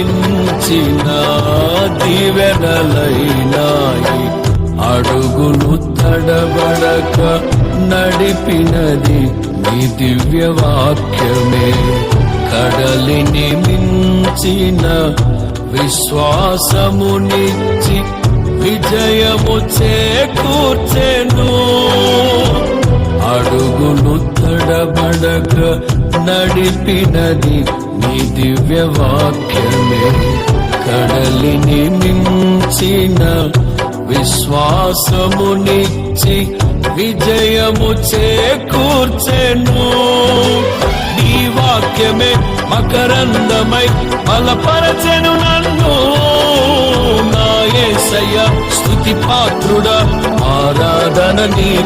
మించిన దీవెనలైనాయి. అడుగులు తడబడక నడిపినది నీ దివ్య వాక్యమే. కడలిని మించిన విశ్వాసమునిచ్చి విజయము చేకూర్చెను. అడుగులు తడబడక నడిపినది నీ దివ్య వాక్యమే. కడలిని మించిన విశ్వాసమునిచ్చి విజయము చేకూర్చెను. నీ వాక్యమే మకరందమై బలపరచెను నన్ను. నా యేసయ్య స్తుతి పాత్రుడా, ఆరాధన నీ